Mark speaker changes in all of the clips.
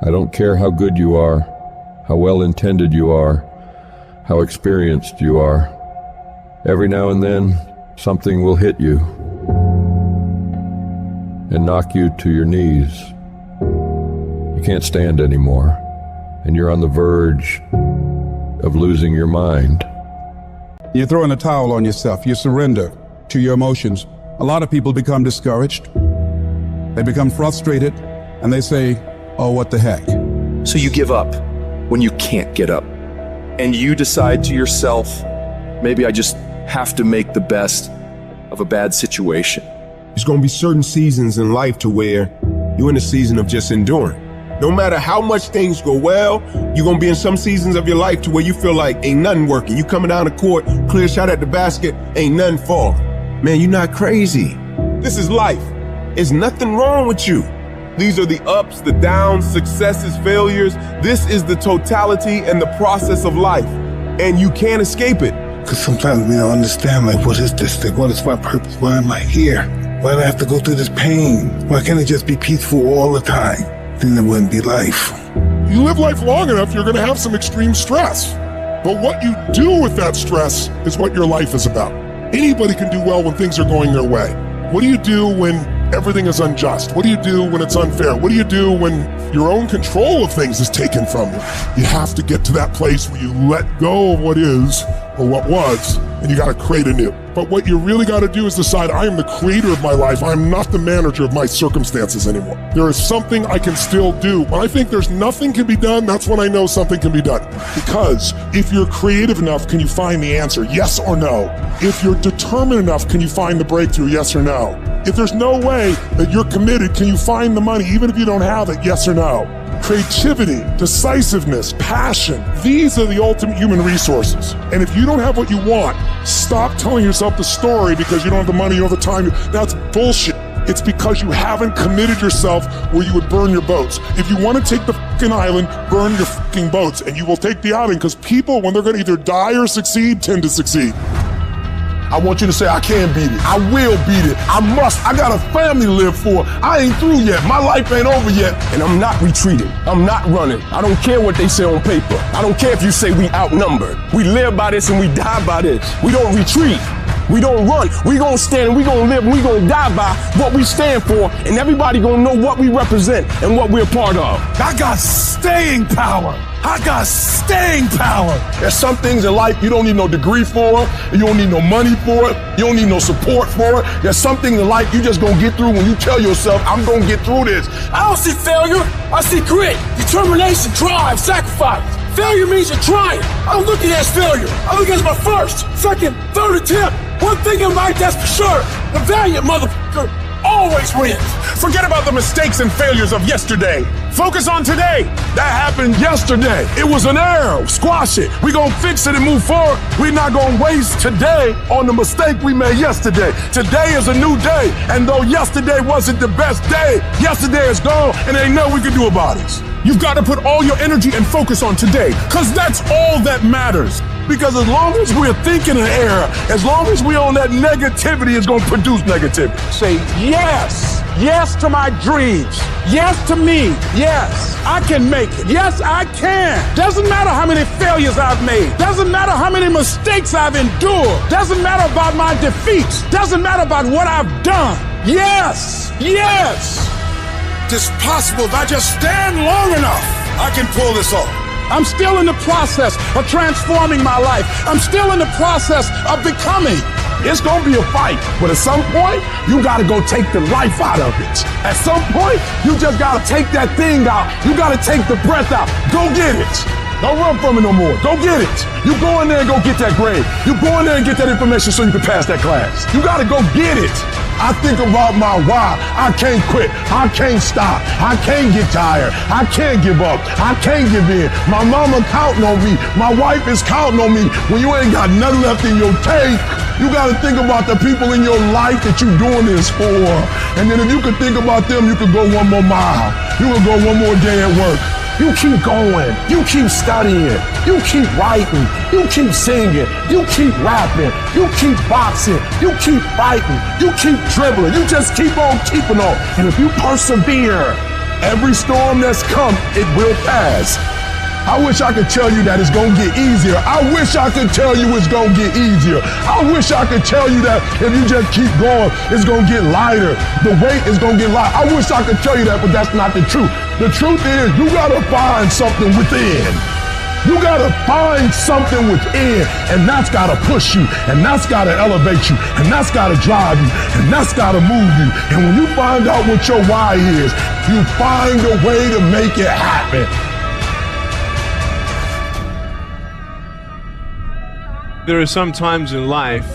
Speaker 1: I don't care how good you are, how well-intended you are, how experienced you are. Every now and then, something will hit you and knock you to your knees. You can't stand anymore, and you're on the verge of losing your mind.
Speaker 2: You throw in a towel on yourself. You surrender to your emotions. A lot of people become discouraged. They become frustrated, and they say, oh, what the heck?
Speaker 3: So you give up when you can't get up. And you decide to yourself, maybe I just have to make the best of a bad situation.
Speaker 4: There's gonna be certain seasons in life to where you're in a season of just enduring. No matter how much things go well, you're gonna be in some seasons of your life to where you feel like ain't nothing working. You coming down the court, clear shot at the basket, ain't nothing falling. Man, you're not crazy. This is life. There's nothing wrong with you. These are the ups, the downs, successes, failures. This is the totality and the process of life. And you can't escape it.
Speaker 5: Because sometimes we don't understand, like, what is this thing? What is my purpose? Why am I here? Why do I have to go through this pain? Why can't it just be peaceful all the time? Then it wouldn't be life.
Speaker 6: You live life long enough, you're gonna have some extreme stress. But what you do with that stress is what your life is about. Anybody can do well when things are going their way. What do you do when everything is unjust? What do you do when it's unfair? What do you do when your own control of things is taken from you? You have to get to that place where you let go of what is or what was, and you gotta create anew. But what you really gotta do is decide, I am the creator of my life. I'm not the manager of my circumstances anymore. There is something I can still do. When I think there's nothing can be done, that's when I know something can be done. Because if you're creative enough, can you find the answer? Yes or no? If you're determined enough, can you find the breakthrough? Yes or no? If there's no way that you're committed, can you find the money even if you don't have it? Yes or no? Creativity, decisiveness, passion, these are the ultimate human resources. And if you don't have what you want, stop telling yourself the story because you don't have the money, you don't have the time. That's bullshit. It's because you haven't committed yourself where you would burn your boats. If you want to take the fucking island, burn your fucking boats, and you will take the island, because people, when they're going to either die or succeed, tend to succeed.
Speaker 7: I want you to say, I can beat it. I will beat it. I must. I got a family to live for. I ain't through yet. My life ain't over yet.
Speaker 4: And I'm not retreating. I'm not running. I don't care what they say on paper. I don't care if you say we outnumbered. We live by this and we die by this. We don't retreat. We don't run. We gonna stand and we gonna live and we gonna die by what we stand for, and everybody gonna know what we represent and what we're part of.
Speaker 7: I got staying power. I got staying power. There's some things in life you don't need no degree for. You don't need no money for it. You don't need no support for it. There's some things in life you just gonna get through when you tell yourself, I'm gonna get through this.
Speaker 8: I don't see failure. I see grit, determination, drive, sacrifice. Failure means you're trying. I don't look at it as failure. I look at it as my first, second, third attempt. One thing in life that's for sure, the valiant motherfucker always wins.
Speaker 7: Forget about the mistakes and failures of yesterday. Focus on today. That happened yesterday. It was an error. Squash it. We gonna fix it and move forward. We're not gonna waste today on the mistake we made yesterday. Today is a new day. And though yesterday wasn't the best day, yesterday is gone and there ain't nothing we can do about it. You've got to put all your energy and focus on today, because that's all that matters. Because as long as we're thinking an error, as long as we're on that negativity, it's going to produce negativity.
Speaker 2: Say yes. Yes to my dreams. Yes to me. Yes, I can make it. Yes, I can. Doesn't matter how many failures I've made. Doesn't matter how many mistakes I've endured. Doesn't matter about my defeats. Doesn't matter about what I've done. Yes. Yes.
Speaker 5: It's possible if I just stand long enough, I can pull this off.
Speaker 2: I'm still in the process of transforming my life. I'm still in the process of becoming.
Speaker 7: It's going to be a fight, but at some point, you got to go take the life out of it. At some point, you just got to take that thing out. You got to take the breath out. Go get it. Don't run from it no more. Go get it. You go in there and go get that grade. You go in there and get that information so you can pass that class. You got to go get it. I think about my why. I can't quit. I can't stop. I can't get tired. I can't give up. I can't give in. My mama counting on me. My wife is counting on me. When you ain't got nothing left in your tank, you got to think about the people in your life that you're doing this for. And then if you could think about them, you could go one more mile. You could go one more day at work. You keep going, you keep studying, you keep writing, you keep singing, you keep rapping, you keep boxing, you keep fighting, you keep dribbling, you just keep on keeping on. And if you persevere,
Speaker 6: Every storm that's come, it will pass. I wish I could tell you that it's gonna get easier. I wish I could tell you it's gonna get easier. I wish I could tell you that if you just keep going, it's gonna get lighter. The weight is gonna get lighter. I wish I could tell you that, but that's not the truth. The truth is, you gotta find something within. You gotta find something within, and that's gotta push you, and that's gotta elevate you, and that's gotta drive you, and that's gotta move you. And when you find out what your why is, you find a way to make it happen.
Speaker 9: There are some times in life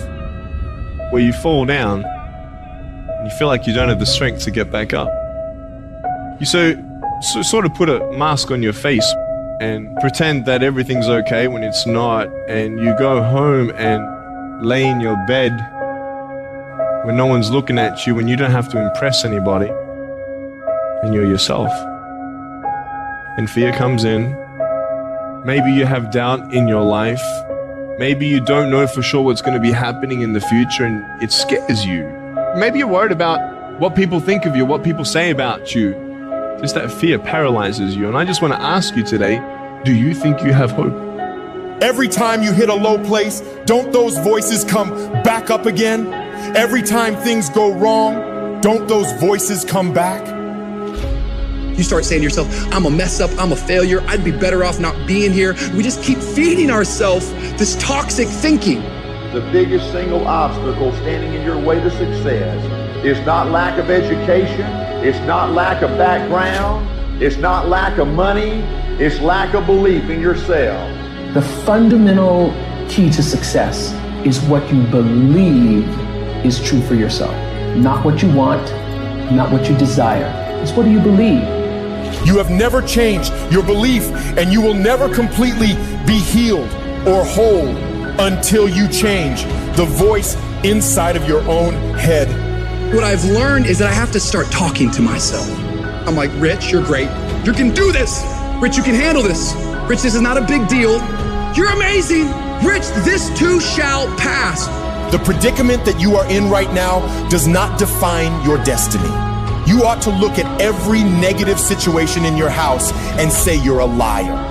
Speaker 9: where you fall down and you feel like you don't have the strength to get back up. You sort of put a mask on your face and pretend that everything's okay when it's not, and you go home and lay in your bed when no one's looking at you and you don't have to impress anybody, and you're yourself. And fear comes in. Maybe you have doubt in your life. Maybe you don't know for sure what's going to be happening in the future and it scares you. Maybe you're worried about what people think of you, what people say about you. Just that fear paralyzes you. And I just want to ask you today, do you think you have hope?
Speaker 10: Every time you hit a low place, don't those voices come back up again? Every time things go wrong, don't those voices come back?
Speaker 11: You start saying to yourself, I'm a mess up, I'm a failure, I'd be better off not being here. We just keep feeding ourselves this toxic thinking.
Speaker 12: The biggest single obstacle standing in your way to success is not lack of education, it's not lack of background, it's not lack of money, it's lack of belief in yourself.
Speaker 13: The fundamental key to success is what you believe is true for yourself. Not what you want, not what you desire. It's what do you believe?
Speaker 10: You have never changed your belief, and you will never completely be healed or whole until you change the voice inside of your own head.
Speaker 11: What I've learned is that I have to start talking to myself. I'm like, Rich, you're great. You can do this. Rich, you can handle this. Rich, this is not a big deal. You're amazing. Rich, this too shall pass.
Speaker 10: The predicament that you are in right now does not define your destiny. You ought to look at every negative situation in your house and say you're a liar.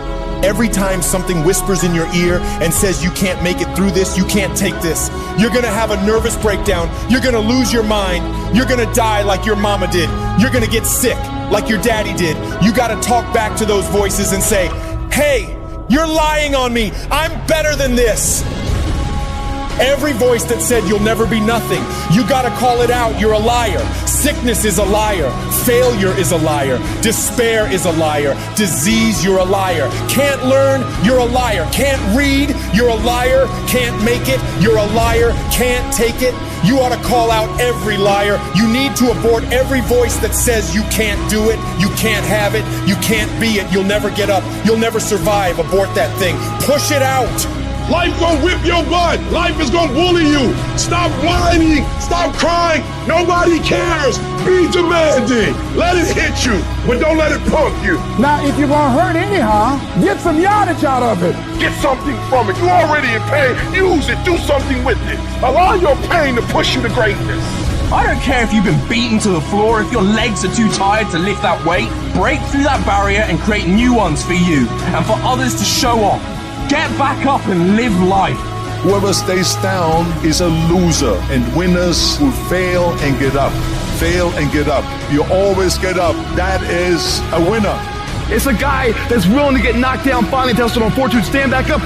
Speaker 10: Every time something whispers in your ear and says you can't make it through this, you can't take this, you're gonna have a nervous breakdown, you're gonna lose your mind, you're gonna die like your mama did, you're gonna get sick like your daddy did. You gotta talk back to those voices and say, hey, you're lying on me, I'm better than this. Every voice that said you'll never be nothing, you gotta call it out, you're a liar. Sickness is a liar. Failure is a liar. Despair is a liar. Disease, you're a liar. Can't learn, you're a liar. Can't read, you're a liar. Can't make it, you're a liar. Can't take it. You ought to call out every liar. You need to abort every voice that says you can't do it, you can't have it, you can't be it, you'll never get up, you'll never survive. Abort that thing. Push it out.
Speaker 6: Life gonna whip your butt. Life is gonna bully you. Stop whining. Stop crying. Nobody cares. Be demanding. Let it hit you, but don't let it punk you.
Speaker 2: Now, if you're gonna hurt anyhow, get some yardage out of it.
Speaker 6: Get something from it. You're already in pain. Use it. Do something with it. Allow your pain to push you to greatness.
Speaker 14: I don't care if you've been beaten to the floor, if your legs are too tired to lift that weight. Break through that barrier and create new ones for you and for others to show off. Get back up and live life.
Speaker 15: Whoever stays down is a loser, and winners will fail and get up. Fail and get up. You always get up. That is a winner.
Speaker 16: It's a guy that's willing to get knocked down, finally tested on fortune, stand back up.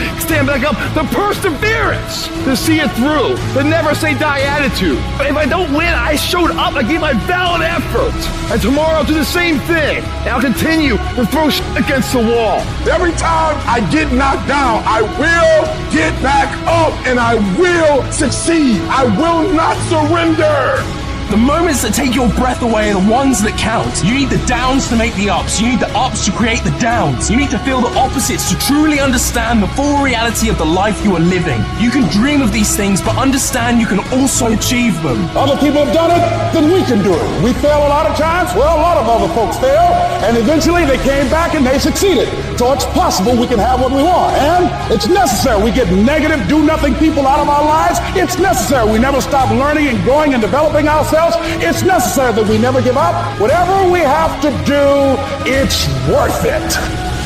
Speaker 16: The perseverance to see it through. The never say die attitude. But if I don't win, I showed up. I gave my valid effort. And tomorrow I'll do the same thing. And I'll continue to throw shit against the wall.
Speaker 6: Every time I get knocked down, I will get back up and I will succeed. I will not surrender.
Speaker 14: The moments that take your breath away are the ones that count. You need the downs to make the ups. You need the ups to create the downs. You need to feel the opposites to truly understand the full reality of the life you are living. You can dream of these things, but understand you can also achieve them.
Speaker 2: Other people have done it, then we can do it. We fail a lot of times. Well, a lot of other folks fail, and eventually they came back and they succeeded. So it's possible we can have what we want, and it's necessary. We get negative, do-nothing people out of our lives. It's necessary. We never stop learning and growing and developing ourselves. ourselves. It's necessary that we never give up. Whatever we have to do, it's worth it.